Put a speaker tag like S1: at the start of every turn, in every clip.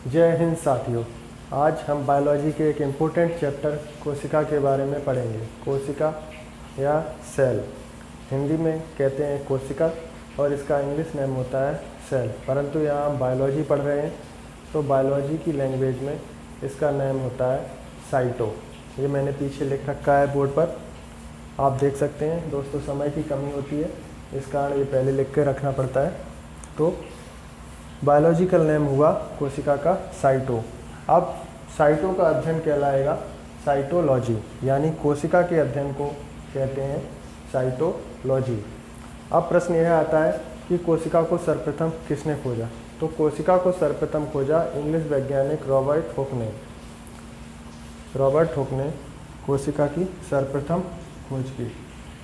S1: जय हिंद साथियों। आज हम बायोलॉजी के एक इम्पोर्टेंट चैप्टर कोशिका के बारे में पढ़ेंगे। कोशिका या सेल, हिंदी में कहते हैं कोशिका और इसका इंग्लिश नेम होता है सेल। परंतु यहाँ हम बायोलॉजी पढ़ रहे हैं तो बायोलॉजी की लैंग्वेज में इसका नेम होता है साइटो। ये मैंने पीछे लिख रखा है बोर्ड पर, आप देख सकते हैं। दोस्तों, समय की कमी होती है, इस कारण ये पहले लिख के रखना पड़ता है। तो बायोलॉजिकल नेम हुआ कोशिका का साइटो। अब साइटो का अध्ययन कहलाएगा साइटोलॉजी, यानी कोशिका के अध्ययन को कहते हैं साइटोलॉजी। अब प्रश्न यह आता है कि कोशिका को सर्वप्रथम किसने खोजा? तो कोशिका को सर्वप्रथम खोजा इंग्लिश वैज्ञानिक रॉबर्ट हुक ने। रॉबर्ट हुक ने कोशिका की सर्वप्रथम खोज की।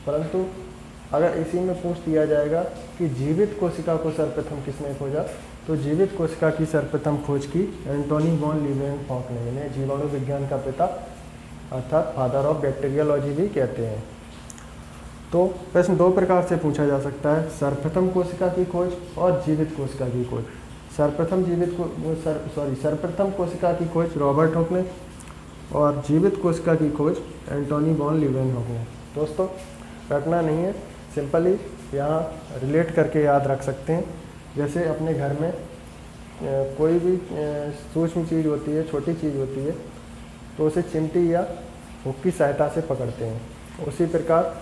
S1: परंतु अगर इसी में पूछ दिया जाएगा कि जीवित कोशिका को सर्वप्रथम किसने खोजा, तो जीवित कोशिका की सर्वप्रथम खोज की एंटोनी वॉन लीवेनहॉक ने। इन्हें जीवाणु विज्ञान का पिता अर्थात फादर ऑफ बैक्टीरियोलॉजी भी कहते हैं। तो प्रश्न दो प्रकार से पूछा जा सकता है, सर्वप्रथम कोशिका की खोज और जीवित कोशिका की खोज। सर्वप्रथम कोशिका की खोज रॉबर्ट हुक ने और जीवित कोशिका की खोज एंटोनी वॉन लीवेनहॉक ने। दोस्तों, रटना नहीं है, सिंपली यहाँ रिलेट करके याद रख सकते हैं। जैसे अपने घर में कोई भी सूक्ष्म चीज़ होती है, छोटी चीज़ होती है, तो उसे चिमटी या हुक की सहायता से पकड़ते हैं। उसी प्रकार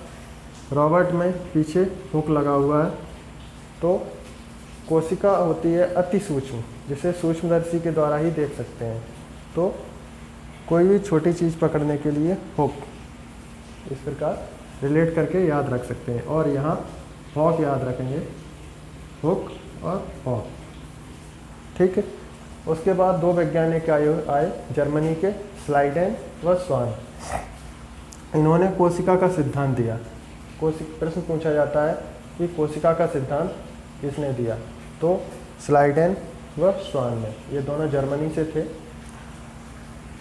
S1: रॉबर्ट में पीछे हुक लगा हुआ है। तो कोशिका होती है अति सूक्ष्म, जिसे सूक्ष्मदर्शी के द्वारा ही देख सकते हैं। तो कोई भी छोटी चीज़ पकड़ने के लिए हुक, इस प्रकार रिलेट करके याद रख सकते हैं। और यहाँ हॉक याद रखेंगे, हुक और हॉक, ठीक है। उसके बाद दो वैज्ञानिक आए जर्मनी के, स्लाइडेन व स्वान। इन्होंने कोशिका का सिद्धांत दिया। प्रश्न पूछा जाता है कि कोशिका का सिद्धांत किसने दिया? तो स्लाइडेन व स्वान ने, ये दोनों जर्मनी से थे।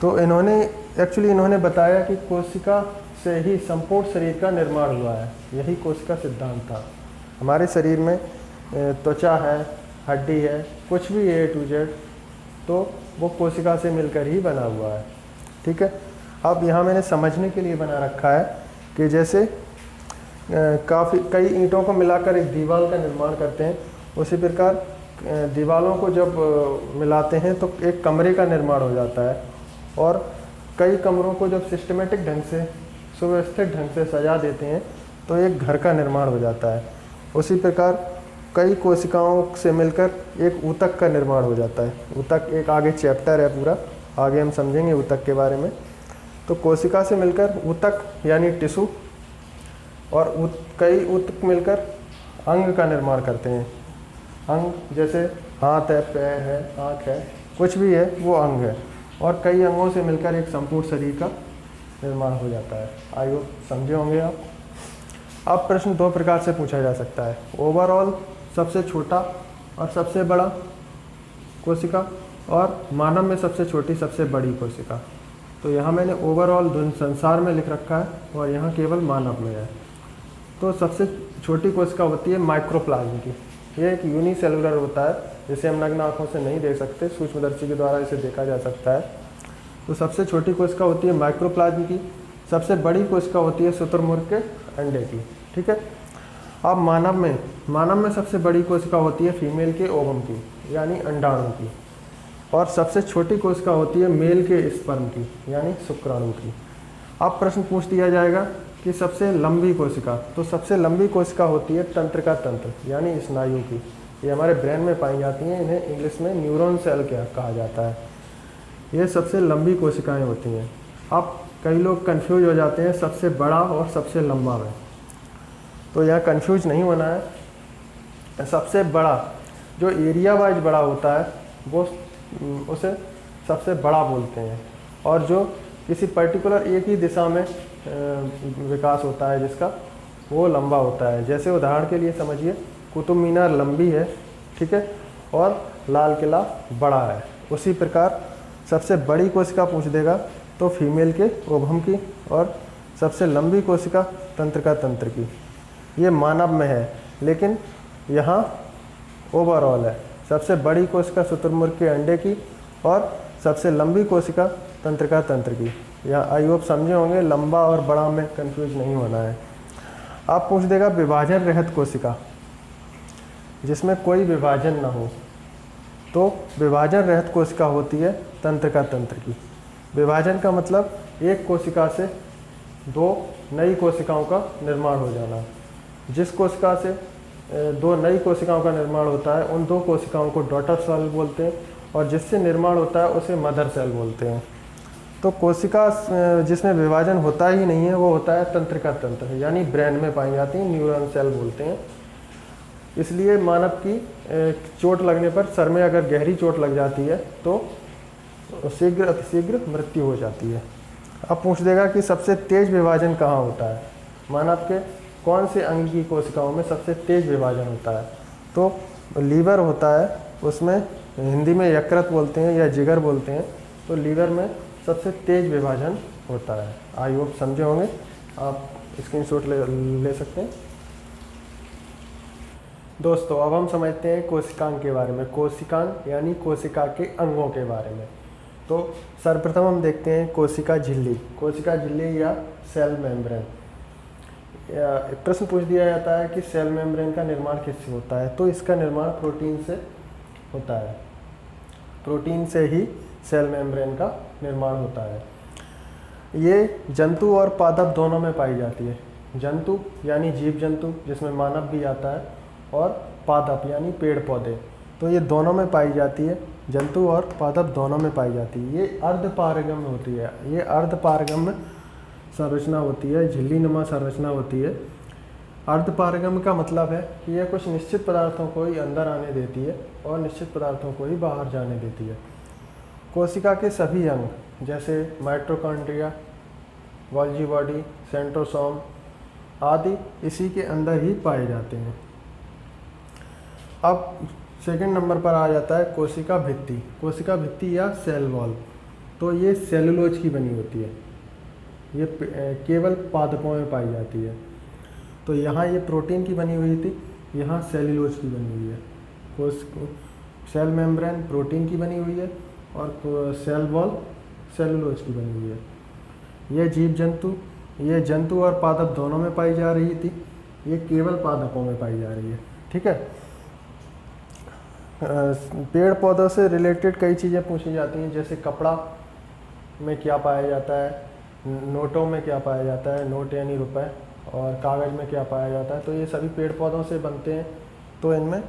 S1: तो इन्होंने बताया कि कोशिका से ही संपूर्ण शरीर का निर्माण हुआ है। यही कोशिका सिद्धांत था। हमारे शरीर में त्वचा है, हड्डी है, कुछ भी A to Z, तो वो कोशिका से मिलकर ही बना हुआ है, ठीक है। अब यहाँ मैंने समझने के लिए बना रखा है कि जैसे कई ईंटों को मिलाकर एक दीवार का निर्माण करते हैं, उसी प्रकार दीवारों को जब मिलाते हैं तो एक कमरे का निर्माण हो जाता है। और कई कमरों को जब सिस्टमेटिक ढंग से, सुव्यवस्थित ढंग से सजा देते हैं तो एक घर का निर्माण हो जाता है। उसी प्रकार कई कोशिकाओं से मिलकर एक ऊतक का निर्माण हो जाता है। ऊतक एक आगे चैप्टर है पूरा, आगे हम समझेंगे ऊतक के बारे में। तो कोशिका से मिलकर ऊतक यानी टिश्यू, और कई ऊतक मिलकर अंग का निर्माण करते हैं। अंग जैसे हाथ है, पैर है, आँख है, कुछ भी है वो अंग है। और कई अंगों से मिलकर एक संपूर्ण शरीर का निर्माण हो जाता है। आई होप समझे होंगे आप। अब प्रश्न दो प्रकार से पूछा जा सकता है, ओवरऑल सबसे छोटा और सबसे बड़ा कोशिका, और मानव में सबसे छोटी सबसे बड़ी कोशिका। तो यहाँ मैंने ओवरऑल संसार में लिख रखा है और यहाँ केवल मानव में है। तो सबसे छोटी कोशिका होती है माइक्रोप्लाज्म की। ये एक यूनिसेलुलर होता है, जिसे हम नग्न आँखों से नहीं देख सकते, सूक्ष्मदर्शी के द्वारा इसे देखा जा सकता है। तो सबसे छोटी कोशिका होती है माइक्रोप्लाज्म की। सबसे बड़ी कोशिका होती है शुतुरमुर्ग के अंडे की, ठीक है। अब मानव में सबसे बड़ी कोशिका होती है फीमेल के ओवम की, यानी अंडाणु की। और सबसे छोटी कोशिका होती है मेल के स्पर्म की, यानी शुक्राणु की। अब प्रश्न पूछ दिया जाएगा कि सबसे लंबी कोशिका, तो सबसे लंबी कोशिका होती है तंत्रिका तंत्र, यानी स्नायु की। ये हमारे ब्रेन में पाई जाती हैं, इन्हें इंग्लिश में न्यूरॉन सेल कहा जाता है। ये सबसे लंबी कोशिकाएं होती हैं। अब कई लोग कंफ्यूज हो जाते हैं सबसे बड़ा और सबसे लंबा में, तो यहाँ कंफ्यूज नहीं होना है। सबसे बड़ा जो एरिया वाइज बड़ा होता है वो उसे सबसे बड़ा बोलते हैं, और जो किसी पर्टिकुलर एक ही दिशा में विकास होता है जिसका, वो लंबा होता है। जैसे उदाहरण के लिए समझिए, कुतुब मीनार लंबी है, ठीक है, और लाल किला बड़ा है। उसी प्रकार सबसे बड़ी कोशिका पूछ देगा तो फीमेल के ओवम की, और सबसे लंबी कोशिका तंत्रिका तंत्र की। ये मानव में है, लेकिन यहाँ ओवरऑल है। सबसे बड़ी कोशिका शुतुरमुर्ग के अंडे की और सबसे लंबी कोशिका तंत्रिका तंत्र की। या आई होप समझे होंगे, लंबा और बड़ा में कंफ्यूज नहीं होना है। आप पूछ देगा विभाजन रहित कोशिका, जिसमें कोई विभाजन ना हो, तो विभाजन रहित कोशिका होती है तंत्रिका तंत्र की। विभाजन का मतलब एक कोशिका से दो नई कोशिकाओं का निर्माण हो जाना। जिस कोशिका से दो नई कोशिकाओं का निर्माण होता है उन दो कोशिकाओं को डॉटर सेल बोलते हैं, और जिससे निर्माण होता है उसे मदर सेल बोलते हैं। तो कोशिका जिसमें विभाजन होता ही नहीं है वो होता है तंत्रिका तंत्र, यानी ब्रेन में पाई जाती है, न्यूरॉन सेल बोलते हैं। इसलिए मानव की चोट लगने पर, सर में अगर गहरी चोट लग जाती है तो शीघ्र अतिशीघ्र मृत्यु हो जाती है। अब पूछ देगा कि सबसे तेज विभाजन कहाँ होता है, मानव के कौन से अंग की कोशिकाओं में सबसे तेज विभाजन होता है। तो लीवर होता है, उसमें हिंदी में यकृत बोलते हैं या जिगर बोलते हैं। तो लीवर में सबसे तेज विभाजन होता है। आई होप समझे होंगे, आप स्क्रीनशॉट ले सकते हैं। दोस्तों अब हम समझते हैं कोशिकांग के बारे में। कोशिकांग यानी कोशिका के अंगों के बारे में। तो सर्वप्रथम हम देखते हैं कोशिका झिल्ली। कोशिका झिल्ली या सेल मेम्ब्रेन। प्रश्न पूछ दिया जाता है कि सेल मेम्ब्रेन का निर्माण किससे होता है, तो इसका निर्माण प्रोटीन से होता है। प्रोटीन से ही सेल मेम्ब्रेन का निर्माण होता है। ये जंतु और पादप दोनों में पाई जाती है। जंतु यानी जीव जंतु, जिसमें मानव भी आता है, और पादप यानी पेड़ पौधे, तो ये दोनों में पाई जाती है। जंतु और पादप दोनों में पाई जाती है। ये अर्धपारगम्य होती है। ये अर्धपारगम्य संरचना होती है, झिल्ली नुमा संरचना होती है। अर्धपारगम्य का मतलब है कि यह कुछ निश्चित पदार्थों को ही अंदर आने देती है और निश्चित पदार्थों को ही बाहर जाने देती है। कोशिका के सभी अंग, जैसे माइटोकॉन्ड्रिया, गोल्गी बॉडी, सेंट्रोसोम आदि, इसी के अंदर ही पाए जाते हैं। अब सेकंड नंबर पर आ जाता है कोशिका भित्ति। कोशिका भित्ति या सेल वॉल, तो ये सेलुलोज की बनी होती है। ये केवल पादपों में पाई जाती है। तो यहाँ ये प्रोटीन की बनी हुई थी, यहाँ सेलुलोज की बनी हुई है। सेल मेम्ब्रेन प्रोटीन की बनी हुई है और सेल वॉल सेलुलोज की बनी हुई है। ये जीव जंतु, ये जंतु और पादप दोनों में पाई जा रही थी, ये केवल पादपों में पाई जा रही है। ठीक है। पेड़ पौधों से रिलेटेड कई चीज़ें पूछी जाती हैं, जैसे कपड़ा में क्या पाया जाता है, नोटों में क्या पाया जाता है, नोट यानी रुपए, और कागज़ में क्या पाया जाता है। तो ये सभी पेड़ पौधों से बनते हैं। तो इनमें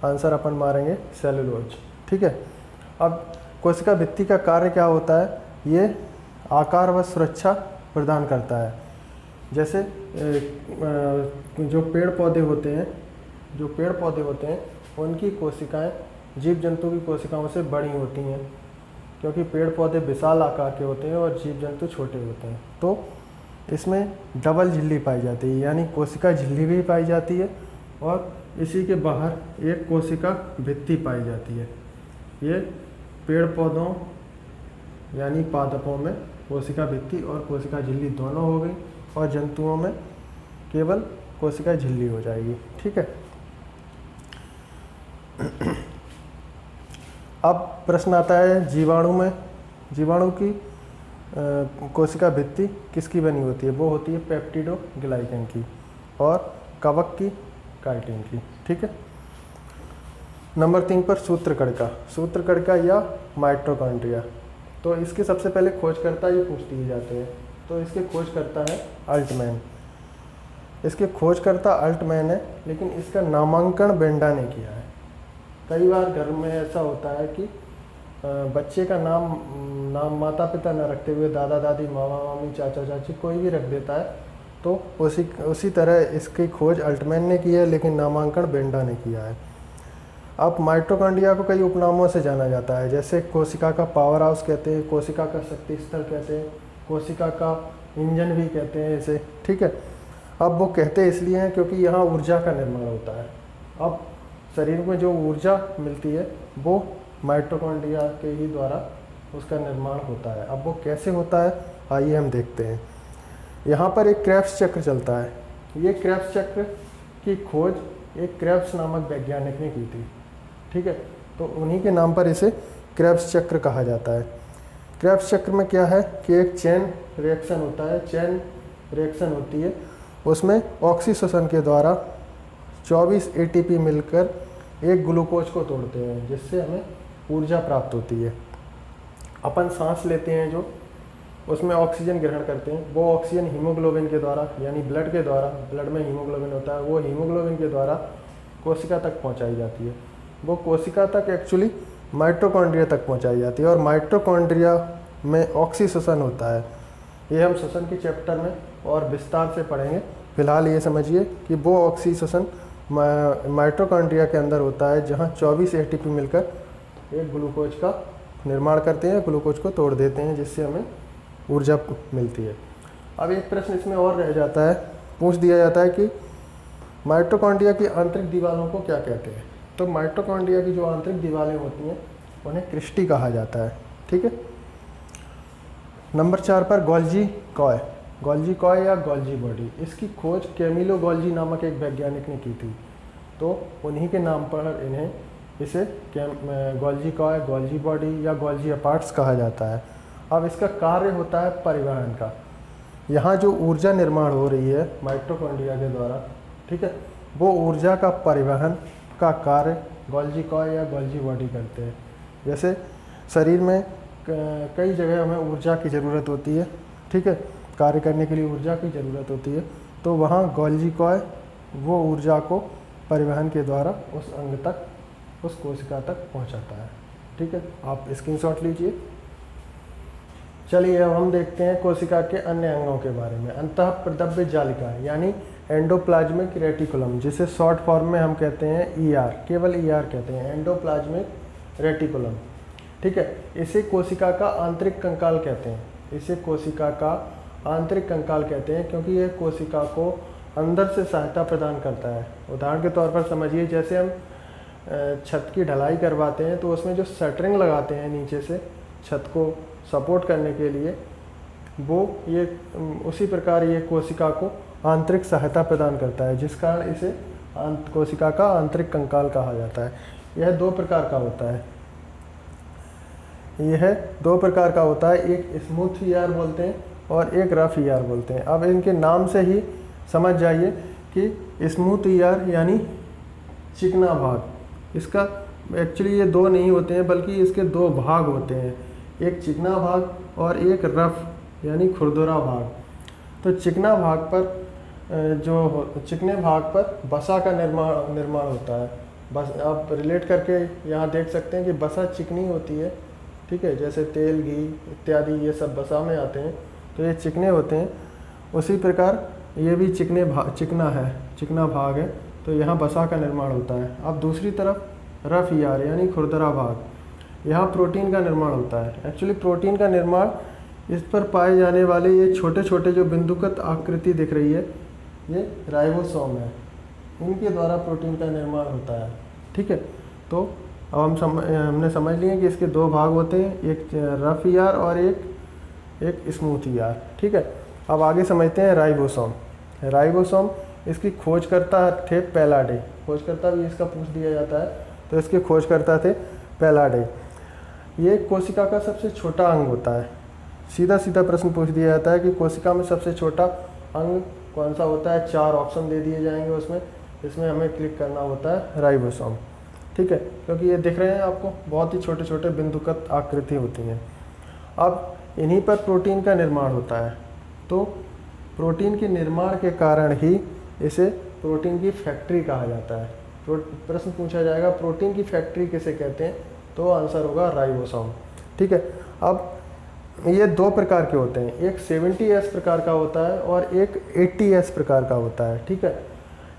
S1: आंसर अपन मारेंगे सेलुलोज। ठीक है। अब कोशिका भित्ति का कार्य क्या होता है, ये आकार व सुरक्षा प्रदान करता है। जैसे जो पेड़ पौधे होते हैं उनकी कोशिकाएं जीव जंतु की कोशिकाओं से बड़ी होती हैं, क्योंकि पेड़ पौधे विशाल आकार के होते हैं और जीव जंतु छोटे होते हैं। तो इसमें डबल झिल्ली पाई जाती है, यानी कोशिका झिल्ली भी पाई जाती है और इसी के बाहर एक कोशिका भित्ति पाई जाती है। ये पेड़ पौधों यानी पादपों में कोशिका भित्ति और कोशिका झिल्ली दोनों हो गई, और जंतुओं में केवल कोशिका झिल्ली हो जाएगी। ठीक है। अब प्रश्न आता है जीवाणु में। जीवाणु की कोशिका भित्ति किसकी बनी होती है, वो होती है पेप्टिडोग्लाइकन की, और कवक की काइटिन की। ठीक है। नंबर 3 पर सूत्रकणिका। सूत्रकणिका या माइटोकॉन्ड्रिया, तो इसके सबसे पहले खोजकर्ता ये पूछ दिए जाते हैं। तो इसके खोजकर्ता है अल्टमैन। इसके खोजकर्ता अल्टमैन है, लेकिन इसका नामांकन बेंडा ने किया है। कई बार घर में ऐसा होता है कि बच्चे का नाम माता पिता न रखते हुए दादा दादी, मामा मामी, चाचा चाची कोई भी रख देता है। तो उसी तरह इसकी खोज अल्टमैन ने की है, लेकिन नामांकन बेंडा ने किया है। अब माइटोकॉन्ड्रिया को कई उपनामों से जाना जाता है, जैसे कोशिका का पावर हाउस कहते हैं, कोशिका का शक्ति स्थल कहते हैं, कोशिका का इंजन भी कहते हैं इसे। ठीक है। अब वो कहते इसलिए हैं क्योंकि यहाँ ऊर्जा का निर्माण होता है। अब शरीर में जो ऊर्जा मिलती है वो माइटोकॉन्ड्रिया के ही द्वारा उसका निर्माण होता है। अब वो कैसे होता है, आइए हम देखते हैं। यहाँ पर एक क्रेब्स चक्र चलता है। ये क्रेब्स चक्र की खोज एक क्रेब्स नामक वैज्ञानिक ने की थी। ठीक है। तो उन्हीं के नाम पर इसे क्रेब्स चक्र कहा जाता है। क्रेब्स चक्र में क्या है कि एक चेन रिएक्शन होता है, चेन रिएक्शन होती है, उसमें ऑक्सीशोषण के द्वारा 24 एटीपी मिलकर एक ग्लूकोज को तोड़ते हैं, जिससे हमें ऊर्जा प्राप्त होती है। अपन सांस लेते हैं जो, उसमें ऑक्सीजन ग्रहण करते हैं, वो ऑक्सीजन हीमोग्लोबिन के द्वारा यानी ब्लड के द्वारा, ब्लड में हीमोग्लोबिन होता है, वो हीमोग्लोबिन के द्वारा कोशिका तक पहुंचाई जाती है। वो कोशिका तक एक्चुअली माइटोकॉन्ड्रिया तक पहुंचाई जाती है, और माइटोकॉन्ड्रिया में ऑक्सीशोषण होता है। ये हम श्वसन के चैप्टर में और विस्तार से पढ़ेंगे। फिलहाल ये समझिए कि वो ऑक्सीशोषण माइटोकॉन्ड्रिया के अंदर होता है, जहाँ 24 एटीपी मिलकर एक ग्लूकोज का निर्माण करते हैं, ग्लूकोज को तोड़ देते हैं, जिससे हमें ऊर्जा मिलती है। अब एक प्रश्न इसमें और रह जाता है, पूछ दिया जाता है कि माइटोकॉन्ड्रिया की आंतरिक दीवारों को क्या कहते हैं। तो माइटोकॉन्ड्रिया की जो आंतरिक दीवारें होती हैं उन्हें क्रिस्टी कहा जाता है। ठीक है। नंबर 4 पर गोल्जी कॉय, गोल्जी कॉय या गोल्जी बॉडी, इसकी खोज कैमिलो गोल्जी नामक एक वैज्ञानिक ने की थी, तो उन्हीं के नाम पर इसे गोल्जी कॉय, गोल्जी बॉडी या गोल्जी अपार्ट्स कहा जाता है। अब इसका कार्य होता है परिवहन का। यहाँ जो ऊर्जा निर्माण हो रही है माइटोकॉन्ड्रिया के द्वारा, ठीक है, वो ऊर्जा का परिवहन का कार्य गोल्जी कॉय या गोल्जी बॉडी करते हैं। जैसे शरीर में कई जगह हमें ऊर्जा की ज़रूरत होती है, ठीक है, कार्य करने के लिए ऊर्जा की ज़रूरत होती है, तो वहाँ गोल्जी कॉय वो ऊर्जा को परिवहन के द्वारा उस अंग तक, उस कोशिका तक पहुँचाता है। ठीक है, आप स्क्रीनशॉट लीजिए। चलिए अब हम देखते हैं कोशिका के अन्य अंगों के बारे में। अंतः प्रदव्य जालिका यानी एंडोप्लाज्मिक रेटिकुलम, जिसे शॉर्ट फॉर्म में हम कहते हैं ER, केवल ER कहते हैं, एंडोप्लाज्मिक रेटिकुलम। ठीक है, इसे कोशिका का आंतरिक कंकाल कहते हैं, इसे कोशिका का आंतरिक कंकाल कहते हैं, क्योंकि यह कोशिका को अंदर से सहायता प्रदान करता है। उदाहरण के तौर पर समझिए, जैसे हम छत की ढलाई करवाते हैं तो उसमें जो शटरिंग लगाते हैं नीचे से छत को सपोर्ट करने के लिए, वो ये उसी प्रकार ये कोशिका को आंतरिक सहायता प्रदान करता है, जिस कारण इसे कोशिका का आंतरिक कंकाल कहा जाता है। यह दो प्रकार का होता है, यह दो प्रकार का होता है, एक स्मूथ ER बोलते हैं और एक रफ ER बोलते हैं। अब इनके नाम से ही समझ जाइए कि स्मूथ ER यानी चिकना भाग, इसका एक्चुअली ये दो नहीं होते हैं, बल्कि इसके दो भाग होते हैं, एक चिकना भाग और एक रफ यानी खुरदुरा भाग। तो चिकना भाग पर चिकने भाग पर वसा का निर्माण होता है। बस आप रिलेट करके यहाँ देख सकते हैं कि वसा चिकनी होती है, ठीक है, जैसे तेल, घी इत्यादि ये सब वसा में आते हैं, तो ये चिकने होते हैं। उसी प्रकार ये भी चिकना भाग है, तो यहाँ वसा का निर्माण होता है। अब दूसरी तरफ रफ ER यानी खुरदरा भाग, यहाँ प्रोटीन का निर्माण होता है। एक्चुअली प्रोटीन का निर्माण, इस पर पाए जाने वाले ये छोटे छोटे जो बिंदुकत आकृति दिख रही है, ये राइबोसोम है, इनके द्वारा प्रोटीन का निर्माण होता है। ठीक है, तो अब हमने समझ लिए कि इसके दो भाग होते हैं, एक रफ ER और एक स्मूथ ER। ठीक है, अब आगे समझते हैं राइबोसोम। राइबोसोम इसकी खोजकर्ता थे पैलाडे, खोजकर्ता भी इसका पूछ दिया जाता है, तो इसके खोजकर्ता थे पैलाडे। ये कोशिका का सबसे छोटा अंग होता है। सीधा सीधा प्रश्न पूछ दिया जाता है कि कोशिका में सबसे छोटा अंग कौन सा होता है, 4 ऑप्शन दे दिए जाएंगे उसमें, इसमें हमें क्लिक करना होता है राइबोसोम। ठीक है, क्योंकि ये दिख रहे हैं आपको, बहुत ही छोटे छोटे बिंदुकत आकृति होती हैं। अब इन्हीं पर प्रोटीन का निर्माण होता है, तो प्रोटीन के निर्माण के कारण ही इसे प्रोटीन की फैक्ट्री कहा जाता है। प्रश्न पूछा जाएगा प्रोटीन की फैक्ट्री किसे कहते हैं, तो आंसर होगा राइबोसोम। ठीक है, अब ये दो प्रकार के होते हैं, एक 70S प्रकार का होता है और एक 80S प्रकार का होता है। ठीक है,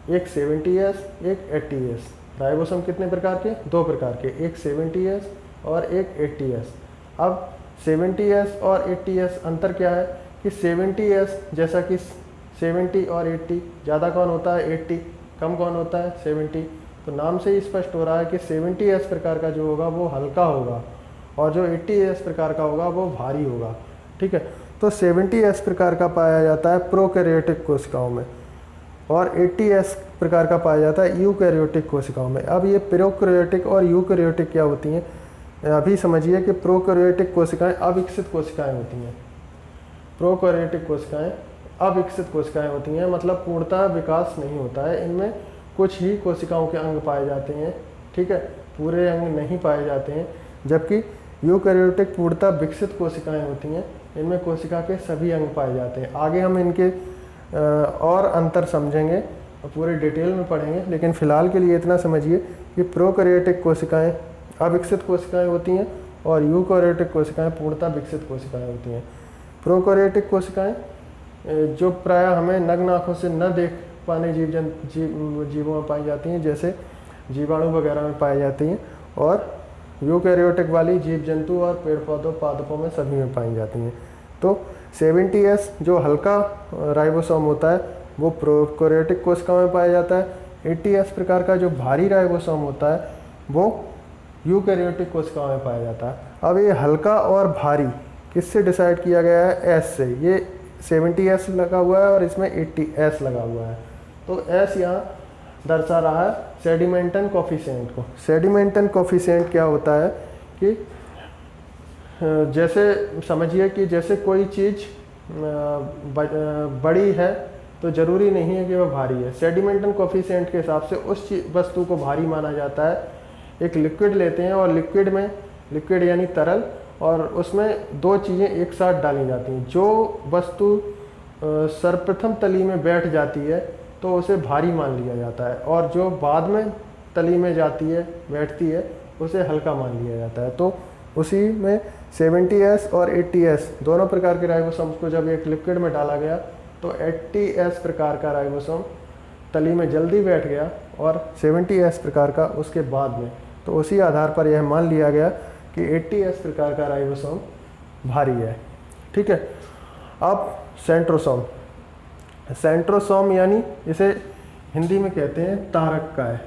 S1: एक 70S एक 80S। राइबोसोम कितने प्रकार के, दो प्रकार के, एक 70S और एक 80S। अब 70S और 80S अंतर क्या है कि 70S जैसा कि 70 और 80, ज़्यादा कौन होता है 80, कम कौन होता है 70। तो नाम से ही स्पष्ट हो रहा है कि 70S प्रकार का जो होगा वो हल्का होगा और जो 80S प्रकार का होगा वो भारी होगा। ठीक है, तो 70S प्रकार का पाया जाता है प्रोकैरियोटिक कोशिकाओं में और 80S प्रकार का पाया जाता है यूकैरियोटिक कोशिकाओं में। अब ये प्रोकैरियोटिक और यूकैरियोटिक क्या होती हैं अभी समझिए कि प्रोकैरियोटिक कोशिकाएं अविकसित कोशिकाएं होती हैं। प्रोकैरियोटिक कोशिकाएं अविकसित कोशिकाएं होती हैं, मतलब पूर्णतः विकास नहीं होता है। इनमें कुछ ही कोशिकाओं के अंग पाए जाते हैं, ठीक है, पूरे अंग नहीं पाए जाते हैं। जबकि यूकैरियोटिक पूर्णतः विकसित कोशिकाएं होती हैं, इनमें कोशिका के सभी अंग पाए जाते हैं। आगे हम इनके और अंतर समझेंगे, पूरे डिटेल में पढ़ेंगे, लेकिन फ़िलहाल के लिए इतना समझिए कि प्रोकैरियोटिक कोशिकाएं अविकसित कोशिकाएं होती हैं और यूकैरियोटिक कोशिकाएं पूर्णतः विकसित कोशिकाएं होती हैं। प्रोकैरियोटिक कोशिकाएं जो प्रायः हमें नग्न आँखों से न देख पाने जीवों में पाई जाती हैं, जैसे जीवाणु वगैरह में पाई जाती हैं, और यूकैरियोटिक वाली जीव जंतु और पेड़ पौधों पादपों में सभी में पाई जाती हैं। तो 70S जो हल्का राइबोसोम होता है वो प्रोकैरियोटिक कोशिकाओं में पाया जाता है। 80S प्रकार का जो भारी राइबोसोम होता है वो यूकैरियोटिक कोशिकाओं में पाया जाता है। अब ये हल्का और भारी किससे डिसाइड किया गया है? S से। ये 70S लगा हुआ है और इसमें 80S लगा हुआ है। तो S यहाँ दर्शा रहा है सेडिमेंटन कोफिशिएंट को। सेडिमेंटन कोफिशिएंट क्या होता है कि जैसे समझिए कि जैसे कोई चीज़ बड़ी है तो ज़रूरी नहीं है कि वह भारी है। सेडिमेंटन कोफिशिएंट के हिसाब से उस वस्तु को भारी माना जाता है। एक लिक्विड लेते हैं और लिक्विड यानी तरल, और उसमें दो चीज़ें एक साथ डाली जाती हैं। जो वस्तु सर्वप्रथम तली में बैठ जाती है तो उसे भारी मान लिया जाता है, और जो बाद में तली में जाती है बैठती है उसे हल्का मान लिया जाता है। तो उसी में 70S और 80S दोनों प्रकार के राइबोसोम को जब एक लिक्विड में डाला गया तो 80S प्रकार का राइबोसोम तली में जल्दी बैठ गया और 70S प्रकार का उसके बाद में। तो उसी आधार पर यह मान लिया गया कि 80S प्रकार का राइबोसोम भारी है, ठीक है। अब सेंट्रोसोम यानी इसे हिंदी में कहते हैं तारककाय।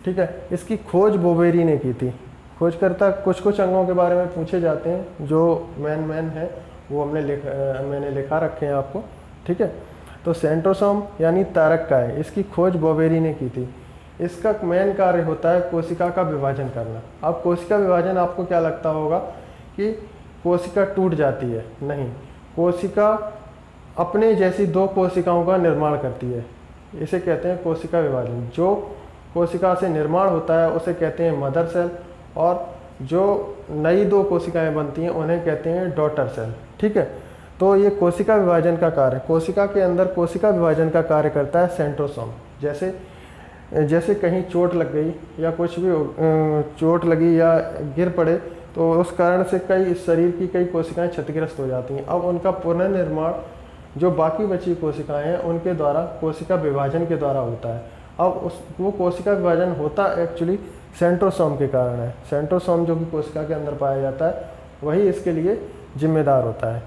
S1: ठीक है, इसकी खोज बोवेरी ने की थी। खोजकर्ता कुछ अंगों के बारे में पूछे जाते हैं, जो मैन है वो मैंने लिखा रखे हैं आपको, ठीक है। तो सेंट्रोसोम यानी तारककाय, इसकी खोज बोवेरी ने की थी। इसका मेन कार्य होता है कोशिका का विभाजन करना। अब कोशिका विभाजन आपको क्या लगता होगा कि कोशिका टूट जाती है? नहीं, कोशिका अपने जैसी दो कोशिकाओं का निर्माण करती है, इसे कहते हैं कोशिका विभाजन। जो कोशिका से निर्माण होता है उसे कहते हैं मदर सेल, और जो नई दो कोशिकाएं बनती हैं उन्हें कहते हैं डॉटर सेल, ठीक है। तो ये कोशिका विभाजन का कार्य, कोशिका के अंदर कोशिका विभाजन का कार्य करता है सेंट्रोसोम। जैसे कहीं चोट लग गई या कुछ भी चोट लगी या गिर पड़े तो उस कारण से शरीर की कई कोशिकाएं क्षतिग्रस्त हो जाती हैं। अब उनका पुनर्निर्माण जो बाकी बची कोशिकाएं हैं उनके द्वारा कोशिका विभाजन के द्वारा होता है। अब वो कोशिका विभाजन होता एक्चुअली सेंट्रोसोम के कारण है। सेंट्रोसोम जो कि कोशिका के अंदर पाया जाता है वही इसके लिए जिम्मेदार होता है।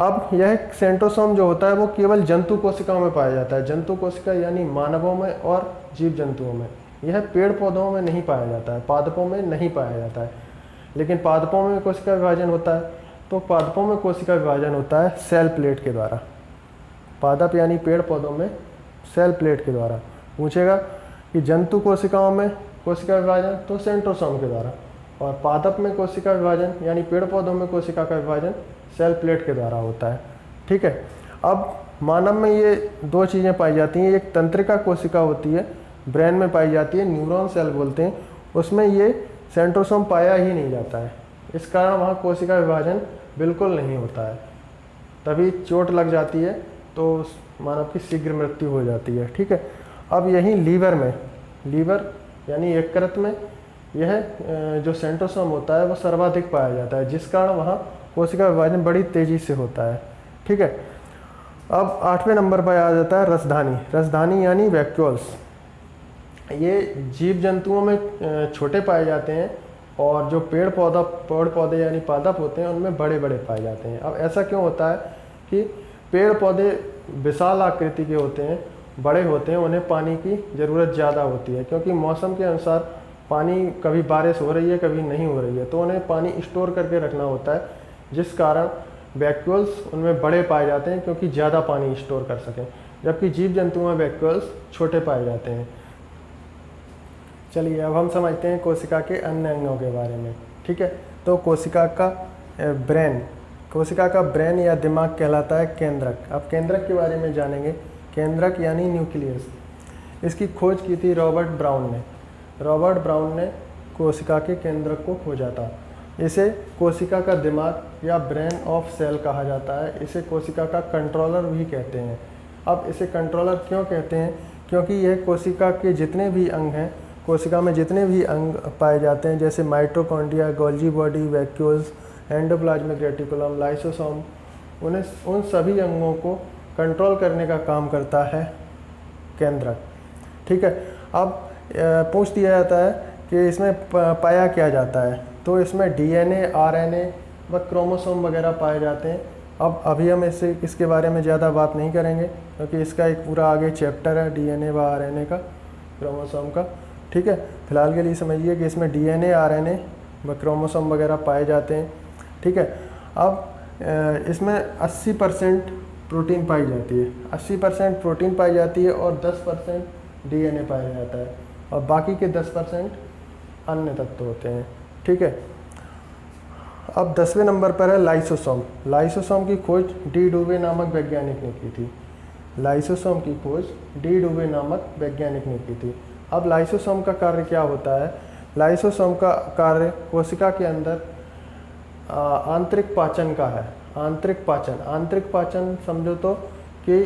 S1: अब यह सेंट्रोसोम जो होता है वो केवल जंतु कोशिकाओं में पाया जाता है। जंतु कोशिका यानी मानवों में और जीव जंतुओं में। यह पेड़ पौधों में नहीं पाया जाता है, पादपों में नहीं पाया जाता है। लेकिन पादपों में कोशिका विभाजन होता है। तो पादपों में कोशिका विभाजन होता है सेल प्लेट के द्वारा। पादप यानी पेड़ पौधों में सेल प्लेट के द्वारा। पूछेगा कि जंतु कोशिकाओं में कोशिका विभाजन, तो सेंट्रोसोम के द्वारा, और पादप में कोशिका विभाजन यानी पेड़ पौधों में कोशिका का विभाजन सेल प्लेट के द्वारा होता है, ठीक है। अब मानव में ये दो चीज़ें पाई जाती हैं। एक तंत्रिका कोशिका होती है, ब्रेन में पाई जाती है, न्यूरॉन सेल बोलते हैं, उसमें ये सेंट्रोसोम पाया ही नहीं जाता है। इस कारण वहाँ कोशिका विभाजन बिल्कुल नहीं होता है। तभी चोट लग जाती है तो मानव की शीघ्र मृत्यु हो जाती है, ठीक है। अब यहीं लीवर यानी यकृत में यह जो सेंट्रोसोम होता है वो सर्वाधिक पाया जाता है, जिस कारण वहाँ कोशिका विभाजन बड़ी तेज़ी से होता है, ठीक है। अब 8वें नंबर पर आ जाता है रसधानी यानी वैक्यूल्स। ये जीव जंतुओं में छोटे पाए जाते हैं, और जो पेड़ पौधे यानी पादप होते हैं उनमें बड़े पाए जाते हैं। अब ऐसा क्यों होता है कि पेड़ पौधे विशाल आकृति के होते हैं, बड़े होते हैं, उन्हें पानी की ज़रूरत ज़्यादा होती है, क्योंकि मौसम के अनुसार पानी कभी बारिश हो रही है कभी नहीं हो रही है, तो उन्हें पानी स्टोर करके रखना होता है, जिस कारण वैक्यूल्स उनमें बड़े पाए जाते हैं क्योंकि ज़्यादा पानी स्टोर कर सकें। जबकि जीव जंतुओं में वैक्यूल्स छोटे पाए जाते हैं। चलिए अब हम समझते हैं कोशिका के अन्य अंगों के बारे में। ठीक है, तो कोशिका का ब्रेन या दिमाग कहलाता है केंद्रक। अब केंद्रक के बारे में जानेंगे। केंद्रक यानी न्यूक्लियस। इसकी खोज की थी रॉबर्ट ब्राउन ने कोशिका के केंद्रक को खोजा था। इसे कोशिका का दिमाग या ब्रेन ऑफ सेल कहा जाता है। इसे कोशिका का कंट्रोलर भी कहते हैं। अब इसे कंट्रोलर क्यों कहते हैं? क्योंकि यह कोशिका के जितने भी अंग हैं, कोशिका में जितने भी अंग पाए जाते हैं, जैसे mitochondria, Golgi body, vacuoles, endoplasmic reticulum, lysosome, उन सभी अंगों को कंट्रोल करने का काम करता है केंद्रक। ठीक है, अब पूछ दिया जाता है कि इसमें पाया क्या जाता है, तो इसमें डीएनए, आरएनए व क्रोमोसोम वगैरह पाए जाते हैं। अब अभी हम इसके बारे में ज़्यादा बात नहीं करेंगे, क्योंकि इसका एक पूरा आगे चैप्टर है डीएनए व आरएनए का, क्रोमोसोम का। ठीक है, फिलहाल के लिए समझिए कि इसमें डीएनए, आरएनए व क्रोमोसोम वगैरह पाए जाते हैं। ठीक है, अब इसमें 80% प्रोटीन पाई जाती है, 80% प्रोटीन पाई जाती है और 10% डीएनए पाया जाता है, और बाकी के 10% अन्य तत्व होते हैं। ठीक है, अब 10वें नंबर पर है लाइसोसोम। लाइसोसोम की खोज डी डुवे नामक वैज्ञानिक ने की थी। लाइसोसोम की खोज डी डुवे नामक वैज्ञानिक ने की थी। अब लाइसोसोम का कार्य क्या होता है? लाइसोसोम का कार्य कोशिका के अंदर आंतरिक पाचन का है। आंतरिक पाचन समझो तो कि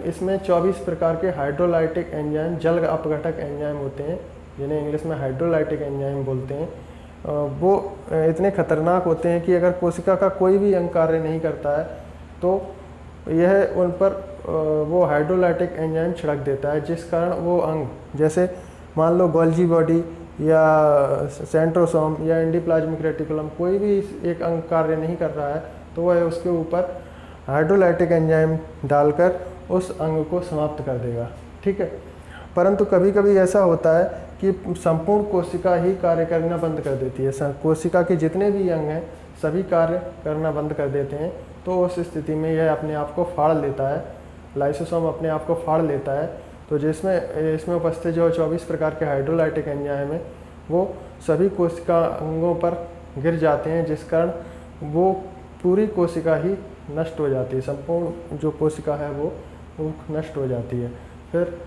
S1: इसमें 24 प्रकार के हाइड्रोलाइटिक एंजाइम, जल अपघटक एंजाइम होते हैं, जिन्हें इंग्लिश में हाइड्रोलाइटिक एंजाइम बोलते हैं। वो इतने खतरनाक होते हैं कि अगर कोशिका का कोई भी अंग कार्य नहीं करता है तो यह उन पर वो हाइड्रोलाइटिक एंजाइम छिड़क देता है, जिस कारण वो अंग, जैसे मान लो गोल्जी बॉडी या सेंट्रोसोम या एंडोप्लाज्मिक रेटिकुलम, कोई भी एक अंग कार्य नहीं कर रहा है तो वह उसके ऊपर हाइड्रोलाइटिक एंजाइम डालकर उस अंग को समाप्त कर देगा। ठीक है, परंतु कभी कभी ऐसा होता है कि संपूर्ण कोशिका ही कार्य करना बंद कर देती है। कोशिका के जितने भी अंग हैं सभी कार्य करना बंद कर देते हैं, तो उस स्थिति में यह अपने आप को फाड़ लेता है, लाइसोसोम अपने आप को फाड़ लेता है। तो इसमें उपस्थित जो 24 प्रकार के हाइड्रोलाइटिक एंजाइम हैं वो सभी कोशिका अंगों पर गिर जाते हैं, जिस कारण वो पूरी कोशिका ही नष्ट हो जाती है। संपूर्ण जो कोशिका है वो नष्ट हो जाती है। फिर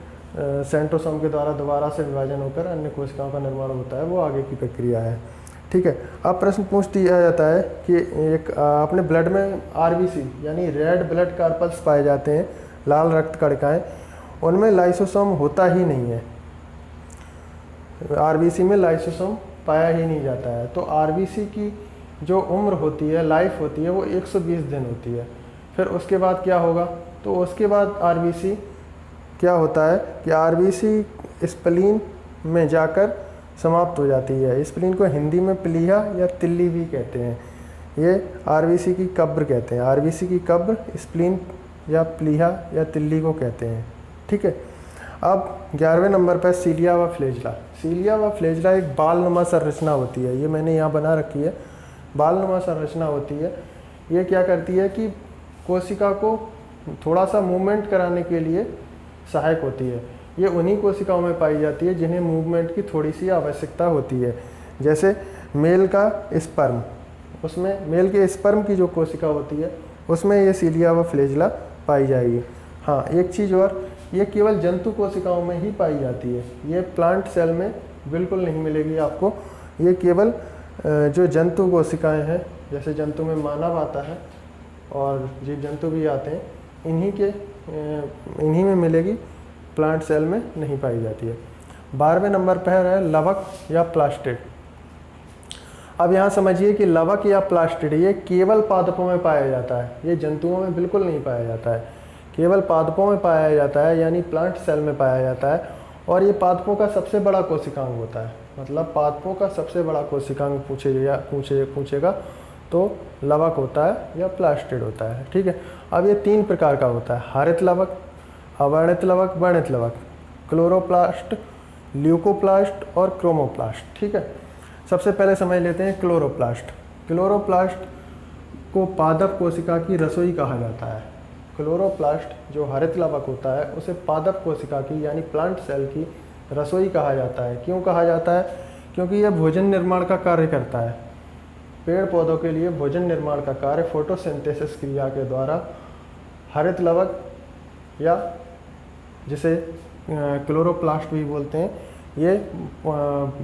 S1: सेंट्रोसोम के द्वारा दोबारा से विभाजन होकर अन्य कोशिकाओं का निर्माण होता है, वो आगे की प्रक्रिया है। ठीक है, अब प्रश्न पूछ दिया जाता है कि एक अपने ब्लड में आरबीसी यानी रेड ब्लड कार्पल्स पाए जाते हैं, लाल रक्त कणिकाएं, उनमें लाइसोसोम होता ही नहीं है। आरबीसी में लाइसोसोम पाया ही नहीं जाता है। तो आरबीसी की जो उम्र होती है, लाइफ होती है, वो 120 दिन होती है। फिर उसके बाद क्या होगा? तो उसके बाद आरबीसी क्या होता है कि आरबीसी स्प्लीन में जाकर समाप्त हो जाती है। स्प्लीन को हिंदी में प्लीहा या तिल्ली भी कहते हैं। ये आरबीसी की कब्र कहते हैं। आरबीसी की कब्र स्प्लीन या प्लीहा या तिल्ली को कहते हैं। ठीक है, अब 11वें नंबर पर सीलिया व फ्लैजेला। सीलिया व फ्लैजेला एक बालनुमा संरचना होती है। ये मैंने यहाँ बना रखी है, बालनुमा संरचना होती है। ये क्या करती है कि कोशिका को थोड़ा सा मूवमेंट कराने के लिए सहायक होती है। ये उन्हीं कोशिकाओं में पाई जाती है जिन्हें मूवमेंट की थोड़ी सी आवश्यकता होती है। जैसे मेल का स्पर्म, उसमें मेल के स्पर्म की जो कोशिका होती है उसमें ये सीलिया व फ्लैजेला पाई जाएगी। हाँ, एक चीज़ और, ये केवल जंतु कोशिकाओं में ही पाई जाती है। ये प्लांट सेल में बिल्कुल नहीं मिलेगी आपको। ये केवल जो जंतु कोशिकाएं हैं, जैसे जंतु में मानव आता है और जीव जंतु भी आते हैं, इन्हीं में मिलेगी, प्लांट सेल में नहीं पाई जाती है। 12वें नंबर पर है लवक या प्लास्टिड। अब यहाँ समझिए कि लवक या प्लास्टिड ये केवल पादपों में पाया जाता है, ये जंतुओं में बिल्कुल नहीं पाया जाता है, केवल पादपों में पाया जाता है, यानी प्लांट सेल में पाया जाता है। और ये पादपों का सबसे बड़ा कोशिकांग होता है। मतलब पादपों का सबसे बड़ा कोशिकांग पूछेगा तो लवक होता है या प्लास्टिड होता है। ठीक है, अब ये 3 प्रकार का होता है: हरित लवक, अवर्णित लवक, वर्णित लवक, क्लोरोप्लास्ट, ल्यूकोप्लास्ट और क्रोमोप्लास्ट। ठीक है, सबसे पहले समझ लेते हैं क्लोरोप्लास्ट। क्लोरोप्लास्ट को पादप कोशिका की रसोई कहा जाता है। क्लोरोप्लास्ट जो हरित लवक होता है उसे पादप कोशिका की यानी प्लांट सेल की रसोई कहा जाता है। क्यों कहा जाता है? क्योंकि यह भोजन निर्माण का कार्य करता है। पेड़ पौधों के लिए भोजन निर्माण का कार्य फोटोसिंथेसिस क्रिया के द्वारा हरित लवक या जिसे क्लोरोप्लास्ट भी बोलते हैं, ये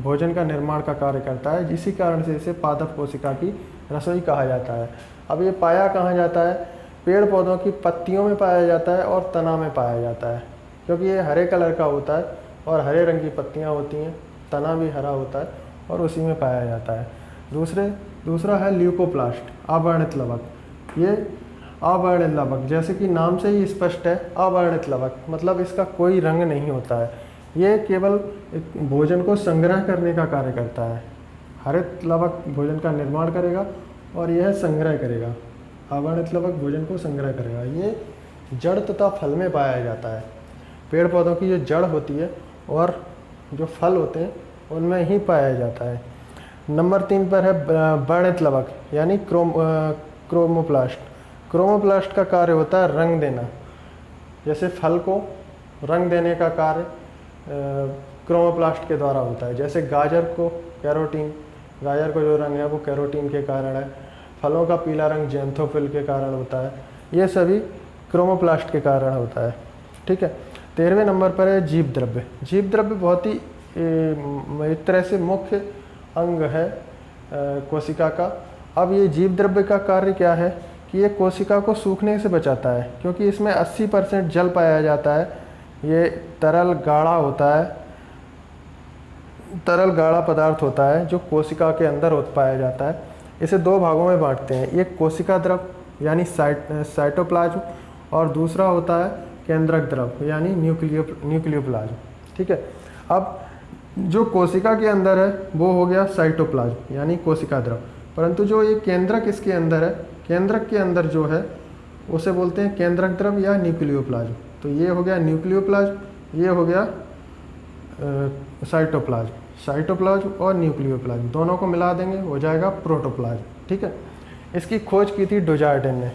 S1: भोजन का निर्माण का कार्य करता है, जिसी कारण से इसे पादप कोशिका की रसोई कहा जाता है। अब ये पाया कहाँ जाता है? पेड़ पौधों की पत्तियों में पाया जाता है और तना में पाया जाता है, क्योंकि ये हरे कलर का होता है और हरे रंग की पत्तियाँ होती हैं, तना भी हरा होता है और उसी में पाया जाता है। दूसरा है ल्यूकोप्लास्ट, अवर्णित लवक। ये अवर्णित लवक, जैसे कि नाम से ही स्पष्ट है, अवर्णित लवक मतलब इसका कोई रंग नहीं होता है। ये केवल भोजन को संग्रह करने का कार्य करता है। हरित लवक भोजन का निर्माण करेगा और यह संग्रह करेगा। अवर्णित लवक भोजन को संग्रह करेगा। ये जड़ तथा फल में पाया जाता है। पेड़ पौधों की जो जड़ होती है और जो फल होते हैं उनमें ही पाया जाता है। नंबर 3 पर है वर्णित लवक यानी क्रोमोप्लास्ट। क्रोमोप्लास्ट का कार्य होता है रंग देना। जैसे फल को रंग देने का कार्य क्रोमोप्लास्ट के द्वारा होता है। जैसे गाजर को कैरोटीन, गाजर को जो रंग है वो कैरोटीन के कारण है। फलों का पीला रंग जैंथोफिल के कारण होता है। ये सभी क्रोमोप्लास्ट के कारण होता है। ठीक है। 13वें नंबर पर है जीव द्रव्य। जीव द्रव्य बहुत ही एक तरह से मुख्य अंग है कोशिका का। अब ये जीव द्रव्य का कार्य क्या है कि ये कोशिका को सूखने से बचाता है, क्योंकि इसमें 80% जल पाया जाता है। ये तरल गाढ़ा होता है, तरल गाढ़ा पदार्थ होता है जो कोशिका के अंदर पाया जाता है। इसे 2 भागों में बांटते हैं, एक कोशिका द्रव यानी साइटोप्लाज्म और दूसरा होता है केंद्रक द्रव यानी न्यूक्लियोप्लाज्म। ठीक है। अब जो कोशिका के अंदर है वो हो गया साइटोप्लाज्म यानी कोशिका द्रव, परंतु जो ये केंद्रक इसके अंदर है, केंद्रक के अंदर जो है उसे बोलते हैं केंद्रक द्रव या न्यूक्लियोप्लाज्म। तो ये हो गया न्यूक्लियोप्लाज्म, ये हो गया साइटोप्लाज्म। साइटोप्लाज्म और न्यूक्लियोप्लाज्म दोनों को मिला देंगे, हो जाएगा प्रोटोप्लाज्म। ठीक है। इसकी खोज की थी डुजार्डेन ने।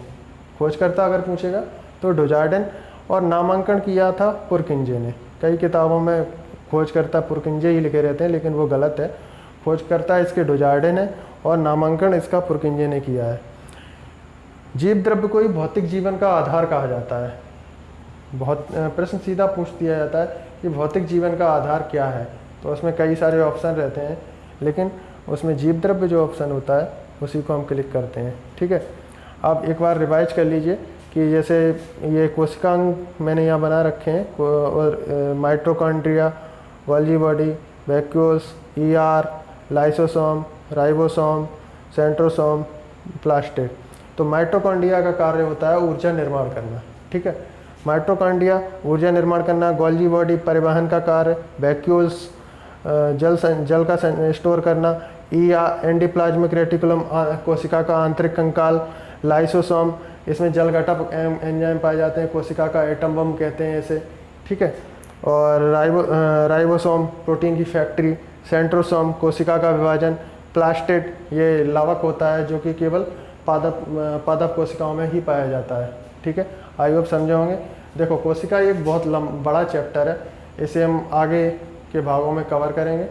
S1: खोजकर्ता अगर पूछेगा तो डुजार्डेन, और नामांकन किया था पुरकिंजे ने। कई किताबों में खोजकर्ता पुरकिंजे ही लिखे रहते हैं, लेकिन वो गलत है। खोजकर्ता इसके डुजार्डेन है और नामांकन इसका पुरकिंजे ने किया है। जीव द्रव्य को ही भौतिक जीवन का आधार कहा जाता है। बहुत प्रश्न सीधा पूछ दिया जाता है कि भौतिक जीवन का आधार क्या है, तो उसमें कई सारे ऑप्शन रहते हैं, लेकिन उसमें जीव द्रव्य जो ऑप्शन होता है उसी को हम क्लिक करते हैं। ठीक है। आप एक बार रिवाइज कर लीजिए कि जैसे ये कोशिकांग मैंने यहाँ बना रखे हैं, और mitochondria, Golgi body, vacuoles, ER, lysosome, ribosome, centrosome, plastid. तो माइटोकॉन्ड्रिया का कार्य होता है ऊर्जा निर्माण करना। ठीक है। माइटोकॉन्ड्रिया ऊर्जा निर्माण करना, गोल्जी बॉडी परिवहन का कार्य, वैक्यूल्स जल का स्टोर करना, एंडोप्लाज्मिक रेटिकुलम कोशिका का आंतरिक कंकाल, लाइसोसोम इसमें जलघटक एंजाइम पाए जाते हैं, कोशिका का एटम बम कहते हैं इसे। ठीक है। और राइबोसोम प्रोटीन की फैक्ट्री, सेंट्रोसोम कोशिका का विभाजन, प्लास्टिड ये लवक होता है जो कि केवल पादप कोशिकाओं में ही पाया जाता है। ठीक है। आई होप समझे होंगे। देखो कोशिका एक बहुत बड़ा चैप्टर है, इसे हम आगे के भागों में कवर करेंगे।